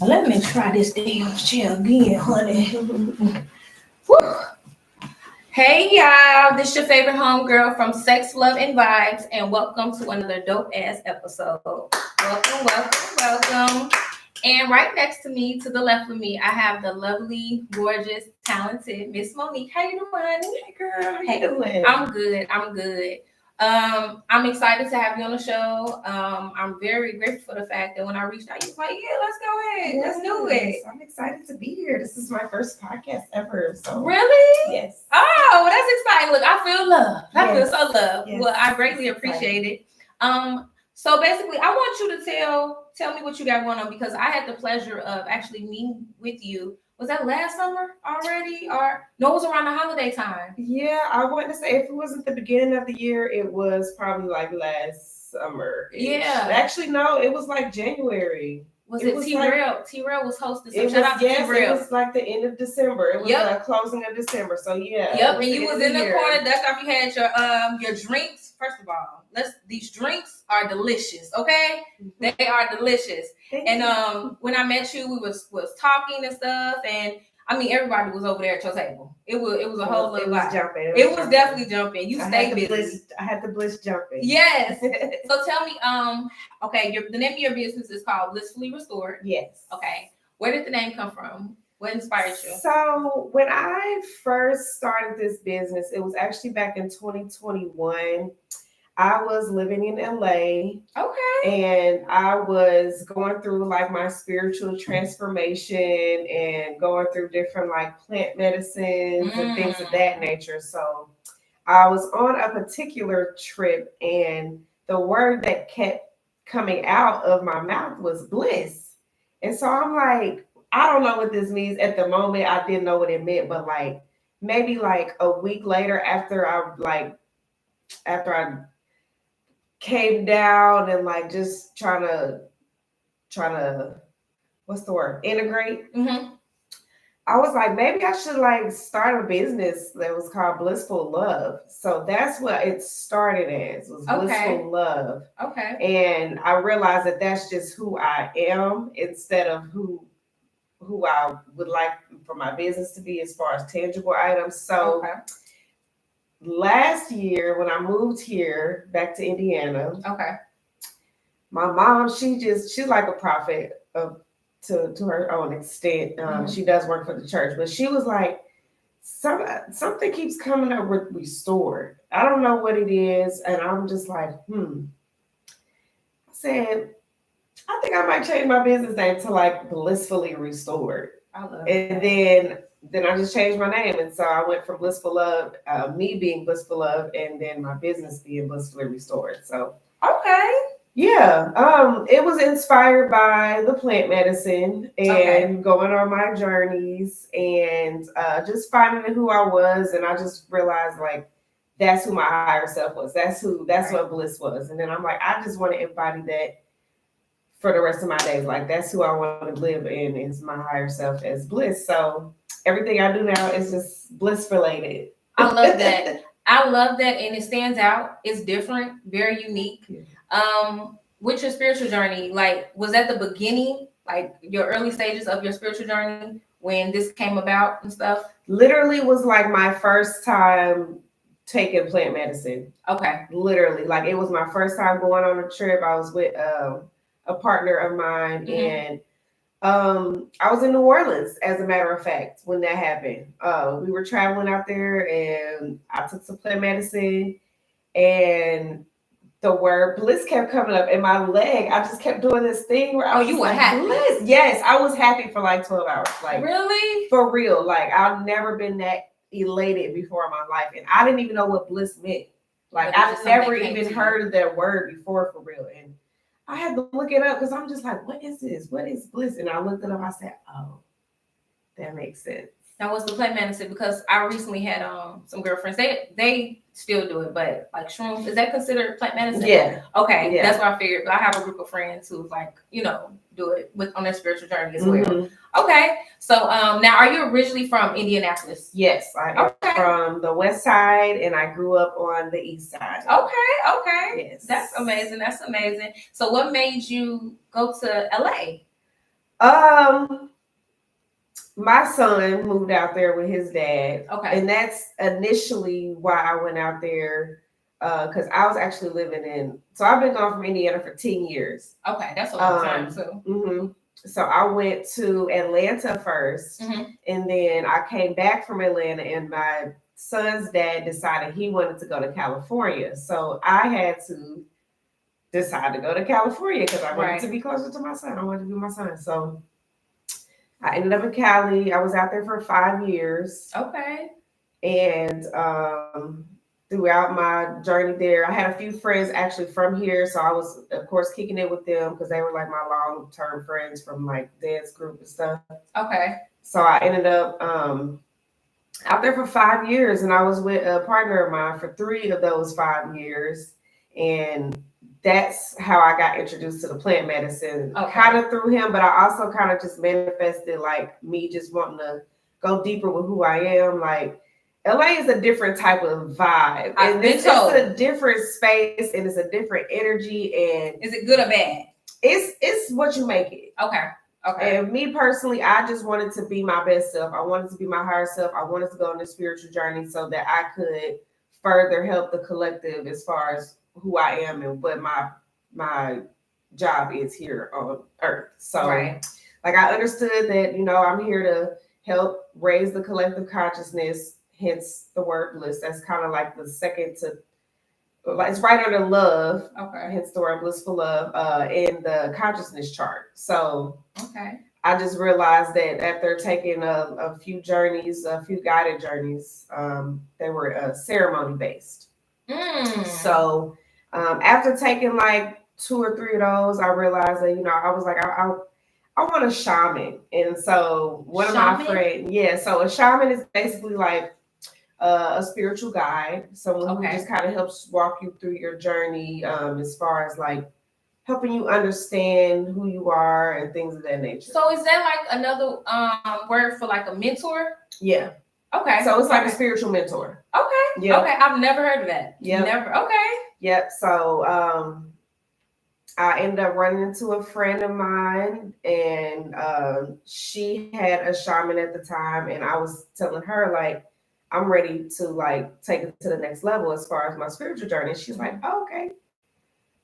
Let me try this damn chair again, honey. Woo. Hey y'all, this your favorite homegirl from Sex, Love, and Vibes, and welcome to another dope-ass episode. Welcome. And right next to me, to the left of me, I have the lovely, gorgeous, talented Miss Monique. How you doing, honey? Hey girl, how you doing? I'm good. I'm excited to have you on the show. I'm very grateful for the fact that when I reached out, you was like, yeah, let's go ahead. Let's do it. I'm excited to be here. This is my first podcast ever. So Really? Yes. Oh, well, that's exciting. Look, I feel love. I feel so loved. Yes. Well, I greatly appreciate it. So basically, I want you to tell me what you got going on, because I had the pleasure of actually meeting with you. Was that last summer already? Or no, it was around the holiday time. Yeah, I wanted to say if it wasn't the beginning of the year, it was probably like last summer. Yeah. Actually, no, it was like January. Was it T-Rail? T-Rail was hosting. So shout out to T-Rail. It was like the end of December. It was the closing of December. So yeah. Yep, and you was in the corner. That's after you had your drinks. First of all, these drinks are delicious. Okay, they are delicious. And when I met you, we was talking and stuff, and I mean everybody was over there at your table. It was a whole little vibe. Jumping. It was definitely jumping. You stayed busy. I had the bliss jumping. Yes. So tell me, okay, the name of your business is called Blissfully Restored. Yes. Okay. Where did the name come from? What inspired you? So when I first started this business, it was actually back in 2021. I was living in LA. Okay. And I was going through like my spiritual transformation and going through different like plant medicines and things of that nature. So I was on a particular trip, and the word that kept coming out of my mouth was bliss. And so I'm like, I don't know what this means. At the moment, I didn't know what it meant, but like maybe like a week later, after I came down and like just trying to what's the word, integrate. I was like, maybe I should like start a business that was called Blissful Love. So that's what it started as, was Blissful Love. Okay. And I realized that that's just who I am instead of who I would like for my business to be as far as tangible items. So last year when I moved here back to Indiana, my mom, she's like a prophet to her own extent. She does work for the church, but she was like, something keeps coming up with restored. I don't know what it is, and I'm just like, I said, I think I might change my business name to like Blissfully Restored. I love it. And then I just changed my name. And so I went from Blissful Love, me being Blissful Love, and then my business being Blissfully Restored. So, it was inspired by the plant medicine and going on my journeys and just finding who I was. And I just realized like, that's who my higher self was. That's what bliss was. And then I'm like, I just want to embody that for the rest of my days. Like, that's who I want to live in, is my higher self as bliss. So everything I do now is just bliss related. I love that. And it stands out. It's different, very unique. With your spiritual journey, like, was that the beginning, like your early stages of your spiritual journey when this came about and stuff? Literally was like my first time taking plant medicine. Literally, like it was my first time going on a trip. I was with a partner of mine, and I was in New Orleans, as a matter of fact, when that happened. We were traveling out there, and I took some plant medicine, and the word bliss kept coming up in my leg. I just kept doing this thing where you were happy. Bliss. Yes, I was happy for like 12 hours. Like, really? For real. Like, I've never been that elated before in my life, and I didn't even know what bliss meant. Like, I've never even heard of that word before, for real. And I had to look it up because I'm just like, what is this? What is bliss? And I looked it up. I said, oh, that makes sense. Now, what's the plant medicine? Because I recently had some girlfriends. They still do it, but like shrooms, is that considered plant medicine? Yeah. Okay, that's what I figured. But I have a group of friends who like, do it on their spiritual journey as well. Okay, so now, are you originally from Indianapolis? Yes, I am from the west side, and I grew up on the east side. Okay. Yes. That's amazing. So what made you go to LA? My son moved out there with his dad. Okay. And that's initially why I went out there. Because I was actually living so I've been gone from Indiana for 10 years. Okay, that's a long time too. Mm-hmm. So I went to Atlanta first, and then I came back from Atlanta, and my son's dad decided he wanted to go to California. So I had to decide to go to California because I wanted to be closer to my son. I wanted to be my son. So I ended up in Cali. I was out there for 5 years. Okay. And throughout my journey there, I had a few friends actually from here. So I was, of course, kicking it with them because they were like my long-term friends from like dance group and stuff. Okay. So I ended up out there for 5 years, and I was with a partner of mine for 3 of those 5 years. And that's how I got introduced to the plant medicine, kind of through him, but I also kind of just manifested like me just wanting to go deeper with who I am. Like LA is a different type of vibe, and it's a different space, and it's a different energy. And is it good or bad? It's what you make it. Okay. Okay. And me personally, I just wanted to be my best self. I wanted to be my higher self. I wanted to go on this spiritual journey so that I could further help the collective as far as who I am and what my job is here on earth. So like I understood that, I'm here to help raise the collective consciousness, hence the word bliss. That's kind of like the second to, like, it's right under love. Okay. Hence the word blissful love in the consciousness chart. So I just realized that after taking a few journeys, a few guided journeys, they were ceremony based. So after taking like 2 or 3 of those, I realized that, I was like, I want a shaman. And so one of my friends, so a shaman is basically like a spiritual guide, someone who just kind of helps walk you through your journey as far as like helping you understand who you are and things of that nature. So is that like another word for like a mentor? Yeah. Okay. So it's like a spiritual mentor. Okay. Yeah. Okay. I've never heard of that. Yeah. Never. Okay. Yep. So I ended up running into a friend of mine, and she had a shaman at the time, and I was telling her like, I'm ready to like take it to the next level as far as my spiritual journey. She's like, oh, okay,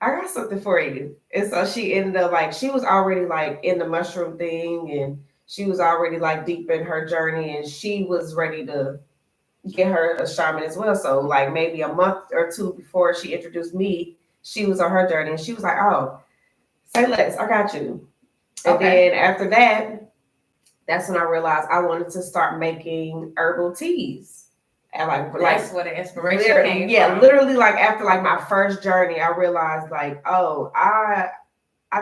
I got something for you. And so she ended up like, she was already like in the mushroom thing, and she was already like deep in her journey, and she was ready to get her a shaman as well. So like maybe a month or 2 before she introduced me, she was on her journey, and she was like, oh, say less, I got you. And then after that, that's when I realized I wanted to start making herbal teas. And that's where the inspiration came from. Yeah, literally like after like my first journey, I realized like, oh, I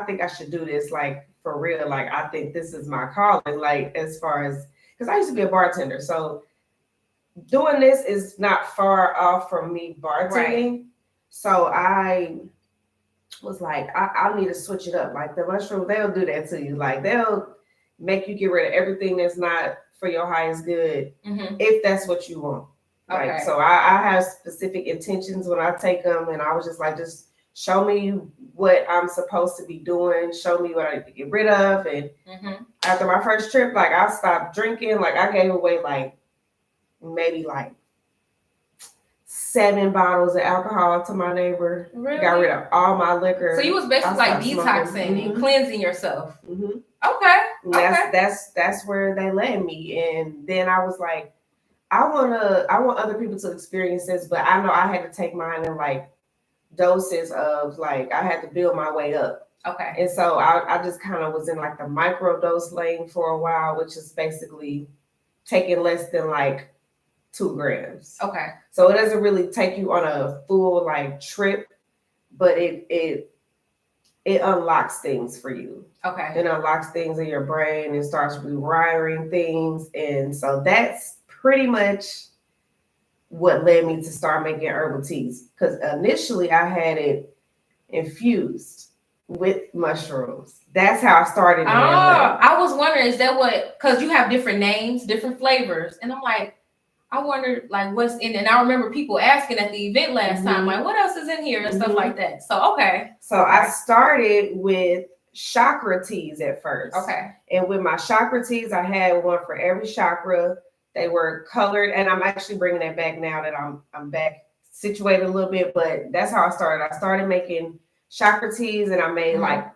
think I should do this like for real. Like I think this is my calling. Like as far as, because I used to be a bartender, so doing this is not far off from me bartending. So I was like, I need to switch it up. Like the mushroom, they'll do that to you. Like they'll make you get rid of everything that's not for your highest good, if that's what you want. Like, so I have specific intentions when I take them, and I was just like, just show me what I'm supposed to be doing. Show me what I need to get rid of. And after my first trip, like I stopped drinking. Like I gave away like maybe like 7 bottles of alcohol to my neighbor. Really? Got rid of all my liquor. So you was basically like detoxing and cleansing yourself. Okay. That's where they led me. And then I was like, I want other people to experience this, but I know I had to take mine in like doses of like, I had to build my way up. Okay. And so I just kind of was in like the micro dose lane for a while, which is basically taking less than like 2 grams. Okay. So it doesn't really take you on a full like trip, but it unlocks things for you. Okay. It unlocks things in your brain and starts rewiring things. And so that's pretty much what led me to start making herbal teas. Because initially I had it infused with mushrooms. That's how I started. I was wondering, is that what, because you have different names, different flavors. And I'm like, I wondered like what's in it. And I remember people asking at the event last time, like, what else is in here and stuff like that. So, So I started with chakra teas at first. Okay. And with my chakra teas, I had one for every chakra. They were colored, and I'm actually bringing that back now that I'm back situated a little bit. But that's how I started. I started making chakra teas, and I made like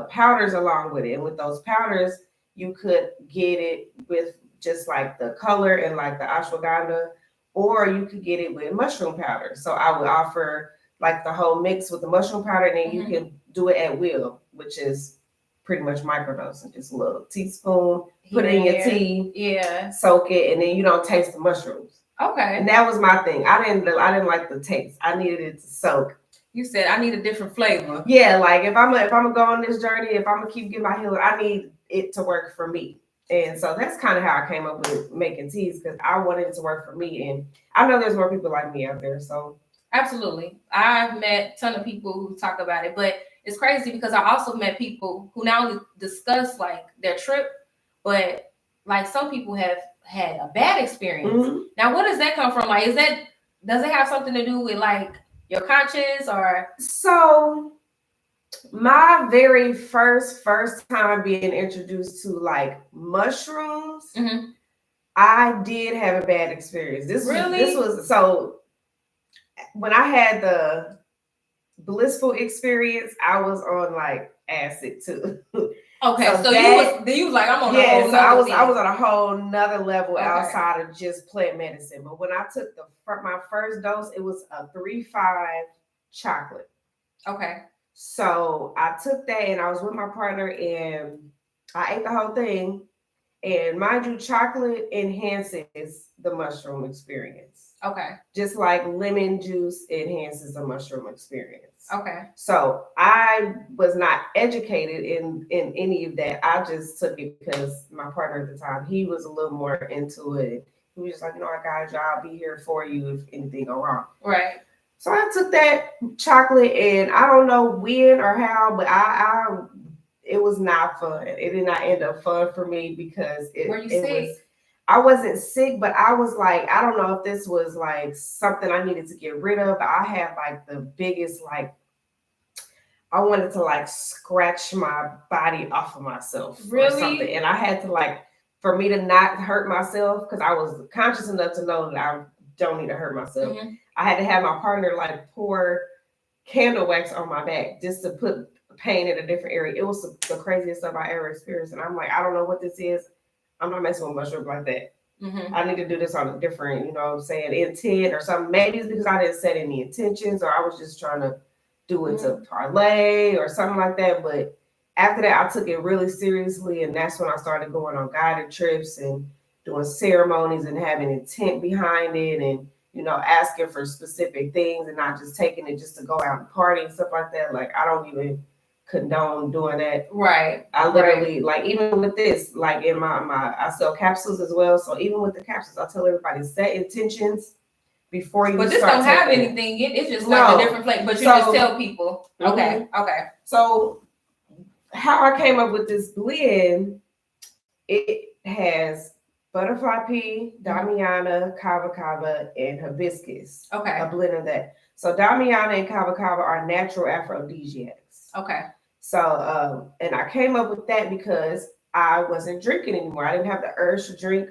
powders along with it. And with those powders, you could get it with just like the color and like the ashwagandha, or you could get it with mushroom powder. So I would offer like the whole mix with the mushroom powder, and then you can do it at will, which is pretty much microdosing, just a little teaspoon, put it in your tea, soak it, and then you don't taste the mushrooms. Okay. And that was my thing. I didn't like the taste. I needed it to soak. You said I need a different flavor. Yeah, like if I'm gonna go on this journey, if I'm gonna keep getting my healing, I need it to work for me. And so that's kind of how I came up with making teas, because I wanted it to work for me. And I know there's more people like me out there. So absolutely. I've met a ton of people who talk about it, but it's crazy because I also met people who not only discuss like their trip, but like some people have had a bad experience. Mm-hmm. Now, what does that come from? Like, does it have something to do with like your conscience or? So my very first time being introduced to like mushrooms, I did have a bad experience. This was so when I had the blissful experience, I was on like acid too. Okay, so you was like, I'm on a whole nother I was on a whole nother level outside of just plant medicine. But when I took my first dose, it was a 3-5 chocolate. Okay. So I took that, and I was with my partner, and I ate the whole thing. And mind you, chocolate enhances the mushroom experience. Okay. Just like lemon juice enhances the mushroom experience. Okay. So I was not educated in any of that. I just took it because my partner at the time, he was a little more into it. He was just like, I got a job, be here for you if anything go wrong. Right. So I took that chocolate, and I don't know when or how, but it was not fun. It did not end up fun for me because Were you sick? I wasn't sick, but I was like, I don't know if this was like something I needed to get rid of. I had like the biggest, like, I wanted to like scratch my body off of myself or something. And I had to like, for me to not hurt myself, because I was conscious enough to know that I don't need to hurt myself. Mm-hmm. I had to have my partner like pour candle wax on my back just to put pain in a different area. It was the craziest stuff I ever experienced. And I'm like, I don't know what this is. I'm not messing with mushrooms like that. Mm-hmm. I need to do this on a different, intent or something. Maybe it's because I didn't set any intentions, or I was just trying to do it to parlay or something like that. But after that, I took it really seriously. And that's when I started going on guided trips and doing ceremonies and having intent behind it, and asking for specific things and not just taking it just to go out and party and stuff like that. Like, I don't even condone doing that. Right. I literally, like, even with this, like in my I sell capsules as well. So even with the capsules, I tell everybody set intentions before you start. But this don't have anything. It's just like a different flavor. But you just tell people. Okay. Mm-hmm. Okay. So how I came up with this blend, it has butterfly pea, damiana, kava kava, and hibiscus. Okay. A blend of that. So damiana and kava kava are natural aphrodisiacs. Okay. So, and I came up with that because I wasn't drinking anymore. I didn't have the urge to drink.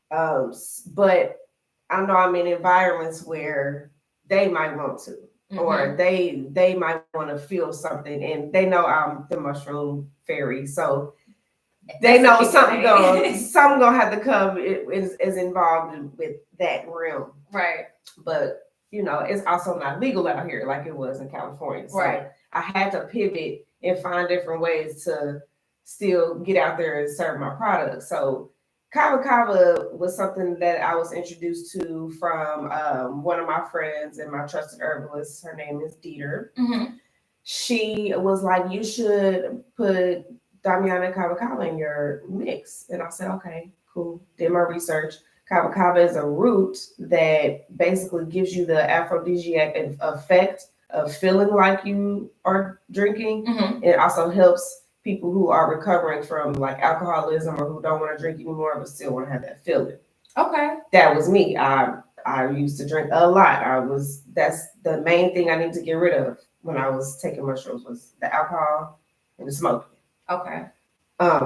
But I know I'm in environments where they might want to, or they might want to feel something, and they know I'm the mushroom fairy. So they know something gonna have to come is involved with that realm. Right. But it's also not legal out here like it was in California. So right. I had to pivot and find different ways to still get out there and serve my product. So kava kava was something that I was introduced to from one of my friends and my trusted herbalist. Her name is Dieter. Mm-hmm. She was like, you should put damiana kava kava in your mix. And I said, okay, cool. Did my research. Kava kava is a root that basically gives you the aphrodisiac effect of feeling like you are drinking. Mm-hmm. It also helps people who are recovering from like alcoholism or who don't want to drink anymore but still want to have that feeling. Okay. That was me. I used to drink a lot. That's the main thing I need to get rid of when I was taking mushrooms was the alcohol and the smoking. Okay.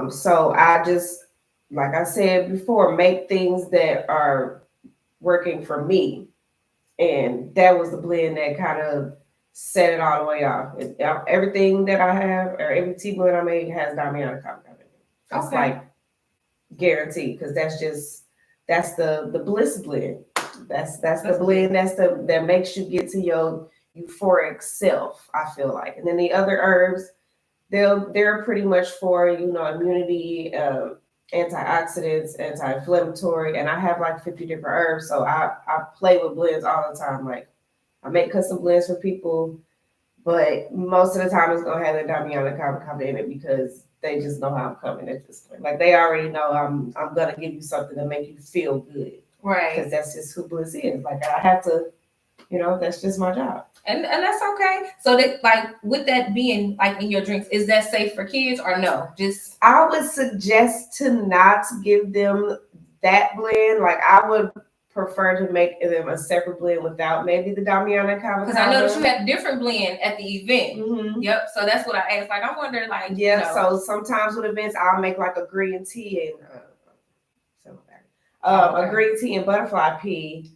So I just, like I said before, make things that are working for me. And that was the blend that kind of set it all the way off. Everything that I have, or every tea blend I make has Damiana coffee in it. That's like guaranteed, because that's the bliss blend. That's the blend that makes you get to your euphoric self, I feel like. And then the other herbs, they're pretty much for, immunity, antioxidants, anti-inflammatory, and I have like 50 different herbs. So I play with blends all the time. Like, I make custom blends for people, but most of the time it's gonna have the Damiana coffee in it, because they just know how I'm coming at this point. Like, they already know I'm gonna give you something to make you feel good. Right. Because that's just who Bliss is. Like, I have to, that's just my job. And that's okay. So that, like, with that being like in your drinks, is that safe for kids or no? Just, I would suggest to not give them that blend. Like, I would prefer to make them a separate blend without maybe the Damiana coffee. Because I know that you had a different blend at the event. Mm-hmm. Yep. So that's what I asked. Like, I wonder, like, yeah. So sometimes with events, I'll make like a green tea and a green tea and butterfly pea,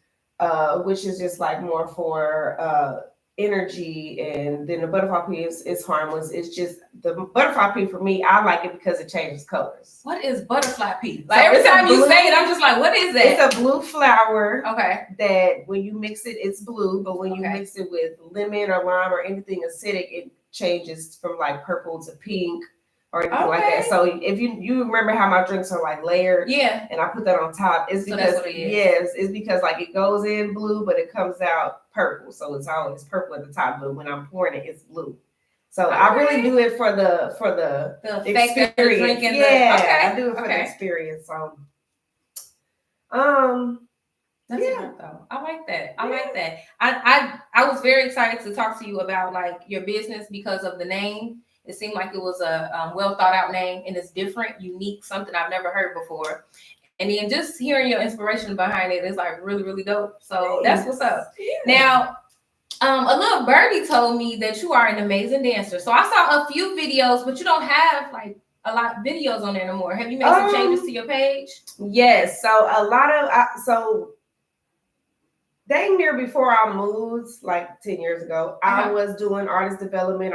which is just like more for energy. And then the butterfly pea is harmless. It's just the butterfly pea, for me, I like it because it changes colors. What is butterfly pea? Like, every time you say it, I'm just like, what is that? It's a blue flower. Okay. That when you mix it, it's blue, but when you mix it with lemon or lime or anything acidic, it changes from like purple to pink or anything like that. So if you remember how my drinks are like layered, and I put that on top, it's because it's because like it goes in blue, but it comes out purple. So it's always purple at the top, but when I'm pouring it, it's blue. So I really do it for the experience. I do it for the experience. So that's smart though. I like that. I like that. I was very excited to talk to you about like your business because of the name. It seemed like it was a well thought out name, and it's different, unique, something I've never heard before. And then just hearing your inspiration behind it is like really, really dope. So that's what's up. Now, a little birdie told me that you are an amazing dancer. So I saw a few videos, but you don't have like a lot of videos on there no more. Have you made some changes to your page? Yes. So a lot of dang near before I moved, like 10 years ago, I was doing artist development.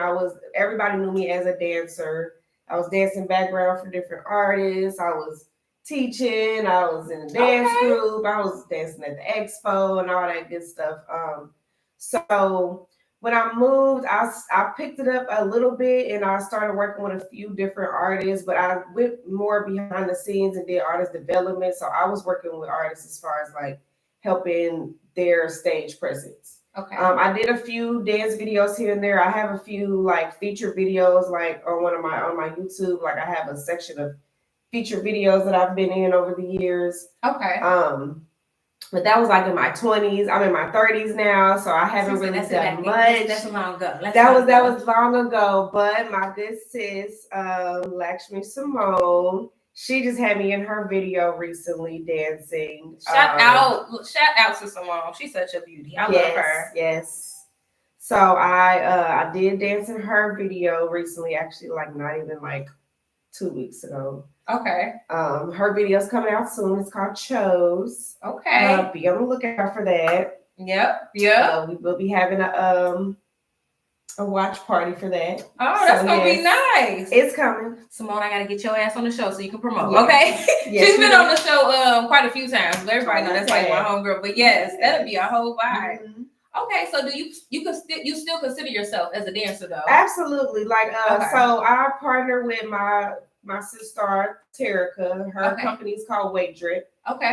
Everybody knew me as a dancer. I was dancing background for different artists. I was teaching. I was in a dance group. I was dancing at the expo and all that good stuff. So when I moved, I picked it up a little bit and I started working with a few different artists, but I went more behind the scenes and did artist development. So I was working with artists as far as like helping their stage presence. I did a few dance videos here and there. I have a few like feature videos, like on my YouTube. Like, I have a section of feature videos that I've been in over the years. But that was like in my 20s. I'm in my 30s now, so I haven't really done much. That's long ago. That was long ago. But my good sis, Lakshmi Simone, she just had me in her video recently dancing. Shout out to Simone. She's such a beauty. I love her. Yes. So I did dance in her video recently, actually, like not even like 2 weeks ago. Her video's coming out soon. It's called Chose. Be on the lookout for that. Yep. We will be having a watch party for that. Oh, that's gonna be nice. It's coming. Simone, I gotta get your ass on the show so you can promote. She's been on the show quite a few times. Everybody know that's like my homegirl. But yes, that'll be a whole vibe. So do you still consider yourself as a dancer though? Absolutely. Like so I partner with my sister Terica. Her company is called Weight Drip.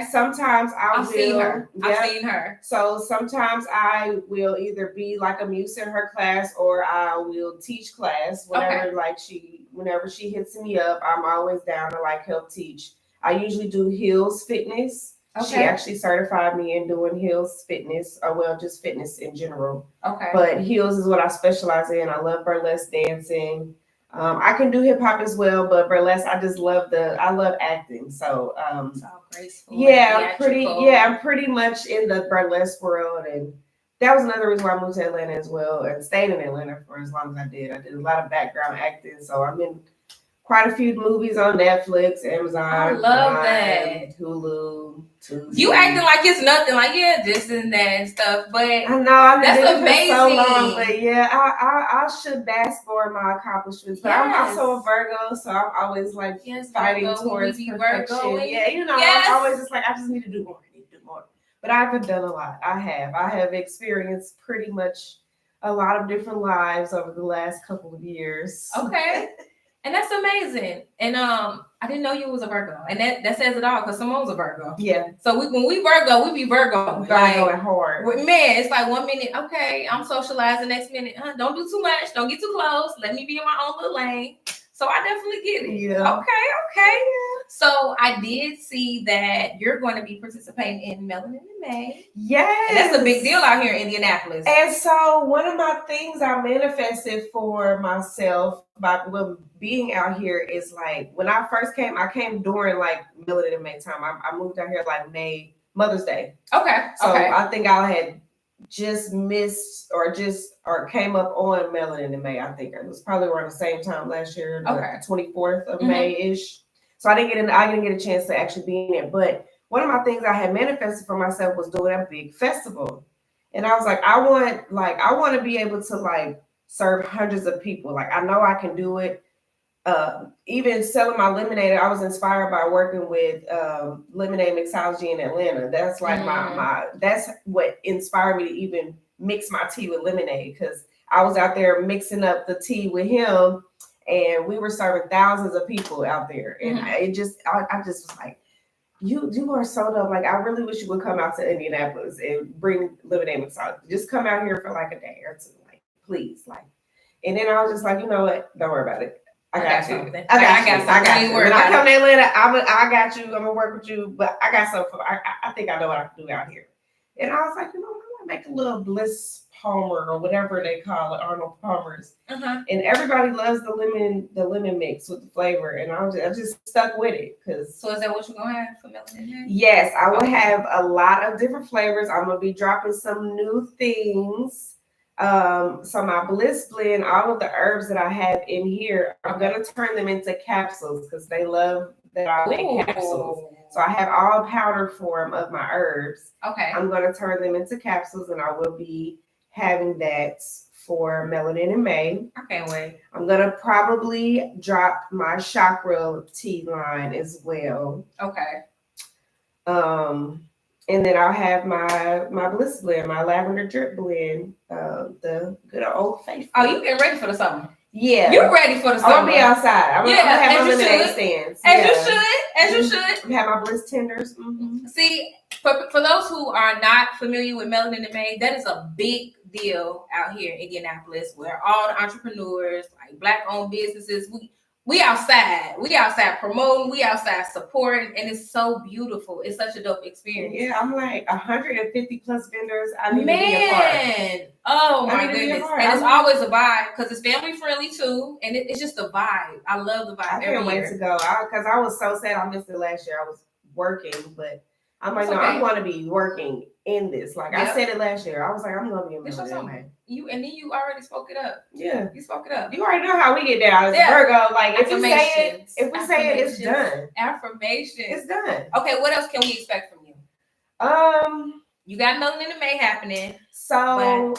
Sometimes I've seen her. So sometimes I will either be like a muse in her class, or I will teach class whenever she hits me up. I'm always down to like help teach. I usually do heels fitness. She actually certified me in doing heels fitness, or just fitness in general. But heels is what I specialize in. I love burlesque dancing. I can do hip hop as well, but burlesque, I love acting. So it's all graceful. I'm pretty much in the burlesque world, and that was another reason why I moved to Atlanta as well, and stayed in Atlanta for as long as I did. I did a lot of background acting, so I'm in quite a few movies on Netflix, Amazon, I love Prime, that. Hulu, Tuesday. You acting like it's nothing, like this and that and stuff, but I know I've been doing it for so long, amazing. but yeah, I should bask more in my accomplishments. But I'm also a Virgo, so I'm always like fighting towards perfection. Yeah, I'm always just like I just need to do more. But I haven't done a lot. I have experienced pretty much a lot of different lives over the last couple of years. Okay. And that's amazing. And I didn't know you was a Virgo. And that says it all because Simone's a Virgo. Yeah. So when we Virgo, we be Virgo. Virgo and hard. Man, it's like 1 minute, okay, I'm socializing. Next minute, don't do too much. Don't get too close. Let me be in my own little lane. So I definitely get it. Yeah. Okay. So I did see that you're going to be participating in Melanin in May. Yes. And that's a big deal out here in Indianapolis. And so one of my things I manifested for myself by being out here is like when I first came, I came during like Melanin in May time. I moved out here like May, Mother's Day. Okay. So I think I had just missed or came up on Melanin in May. I think it was probably around the same time last year, the 24th of May-ish. So I didn't get a chance to actually be in it. But one of my things I had manifested for myself was doing a big festival. And I was like, I want to be able to like serve hundreds of people. Like I know I can do it. Even selling my lemonade, I was inspired by working with lemonade mixology in Atlanta. That's like that's what inspired me to even mix my tea with lemonade, because I was out there mixing up the tea with him, and we were serving thousands of people out there. And I just was like, you are so dope. Like I really wish you would come out to Indianapolis and bring lemonade mixology. Just come out here for like a day or two, like please, like. And then I was just like, you know what? Don't worry about it. I got you. I got you. When I come to Atlanta, I got you. I'm gonna work with you. But I got something. I think I know what I can do out here. And I was like, I'm gonna make a little Bliss Palmer or whatever they call it, Arnold Palmer's. And everybody loves the lemon mix with the flavor. And I just stuck with it. So is that what you're gonna have for Melanin? Yes, I will have a lot of different flavors. I'm gonna be dropping some new things. So my Bliss blend, all of the herbs that I have in here, I'm gonna turn them into capsules because they love that I make capsules. So I have all powder form of my herbs. Okay. I'm gonna turn them into capsules, and I will be having that for Melanin in May. I can't wait. I'm gonna probably drop my chakra tea line as well. Okay. And then I'll have my Bliss blend, my lavender drip blend, the good old faithful. Oh, you getting ready for the summer? Yeah. You're ready for the summer. I'm gonna be outside. I'm gonna have my lemonade stands. As you should. Have my Bliss tenders. See, for those who are not familiar with Melanin in May, that is a big deal out here in Indianapolis, where all the entrepreneurs, like Black-owned businesses, we outside promoting, we outside supporting, and it's so beautiful. It's such a dope experience. Yeah, I'm like 150 plus vendors. I need to be a part. Oh my goodness. And it's always a vibe because it's family friendly too. And it's just a vibe. I love the vibe. I can't wait to go. Because I was so sad I missed it last year. I was working, but I'm like, I'm going to be working in this. Like I said it last year. I was like, I'm going to be in Melanin. And then you already spoke it up. Yeah. You spoke it up. You already know how we get down. It's Virgo. Like if we say it, it's done. Affirmation. It's done. Okay, what else can we expect from you? You got Melanin in May happening. So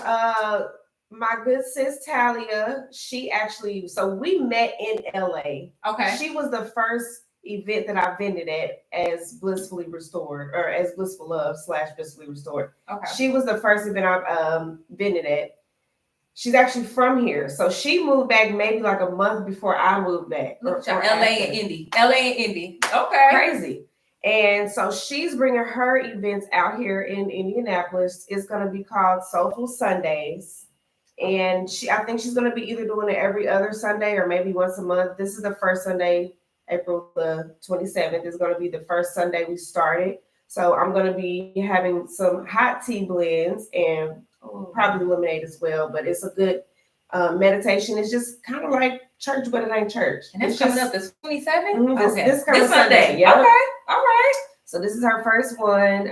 my good sis Talia, so we met in LA. Okay. She was the first event that I vended at as Blissfully Restored, or as Blissful Love / Blissfully Restored. Okay. She was the first event I've vended at. She's actually from here. So she moved back maybe like a month before I moved back. LA and Indy. Okay. Crazy. And so she's bringing her events out here in Indianapolis. It's going to be called Soulful Sundays. And I think she's going to be either doing it every other Sunday or maybe once a month. This is the first Sunday, April the 27th is going to be the first Sunday we started. So I'm going to be having some hot tea blends and probably lemonade as well. But it's a good meditation. It's just kind of like church, but it ain't church. And that's coming up this 27th? This coming Sunday. Yeah. Okay. All right. So this is her first one.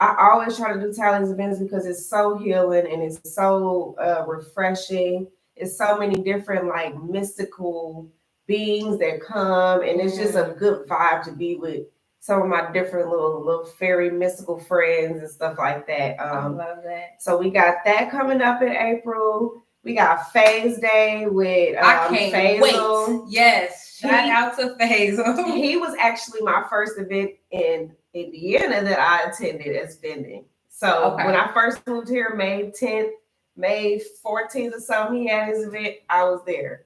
I always try to do Tally's events because it's so healing and it's so refreshing. It's so many different like mystical beings that come, and it's just a good vibe to be with some of my different little fairy mystical friends and stuff like that. I love that. So we got that coming up in April. We got Faye's Day with I can't Faisal. wait. Yes, shout out to Faisal. He was actually my first event in Indiana that I attended as vending. So when I first moved here, May 10th, May 14th or something, he had his event. I was there.